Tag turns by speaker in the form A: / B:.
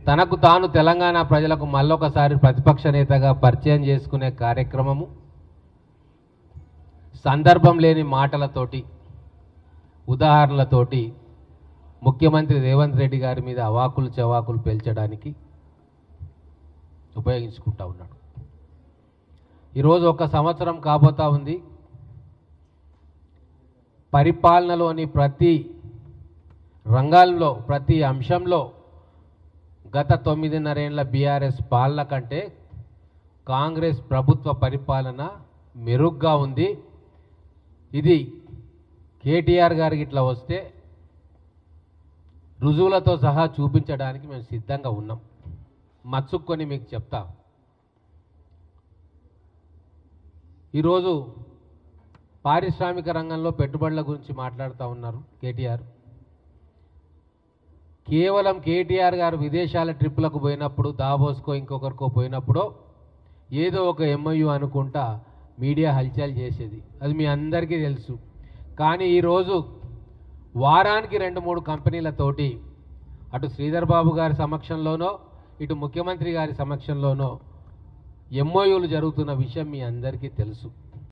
A: తనకు తాను తెలంగాణ ప్రజలకు మళ్ళొకసారి ప్రతిపక్ష నేతగా పరిచయం చేసుకునే కార్యక్రమము సందర్భం లేని మాటలతోటి ఉదాహరణలతోటి ముఖ్యమంత్రి రేవంత్ రెడ్డి గారి మీద అవాకులు చవాకులు పేల్చడానికి ఉపయోగించుకుంటా ఉన్నాడు. ఈరోజు ఒక సంవత్సరం కాబోతా ఉంది. పరిపాలనలోని ప్రతి రంగాల్లో ప్రతి అంశంలో గత 9.5 ఏళ్ల బీఆర్ఎస్ పాలన కంటే కాంగ్రెస్ ప్రభుత్వ పరిపాలన మెరుగ్గా ఉంది. ఇది కేటీఆర్ గారికి ఇట్లా వస్తే రుజువులతో సహా చూపించడానికి మేము సిద్ధంగా ఉన్నాం. మచ్చుక్కొని మీకు చెప్తా. ఈరోజు పారిశ్రామిక రంగంలో పెట్టుబడుల గురించి మాట్లాడుతూ ఉన్నారు కేటీఆర్. కేవలం కేటీఆర్ గారు విదేశాల ట్రిప్పులకు పోయినప్పుడు దావోస్కో ఇంకొకరికో పోయినప్పుడు ఏదో ఒక ఎంఓయూ అనుకుంటా మీడియా హల్చల్ చేసేది, అది మీ అందరికీ తెలుసు. కానీ ఈరోజు వారానికి 2-3 కంపెనీలతోటి అటు శ్రీధర్ బాబు గారి సమక్షంలోనో ఇటు ముఖ్యమంత్రి గారి సమక్షంలోనో ఎంఓయూలు జరుగుతున్న విషయం మీ అందరికీ తెలుసు.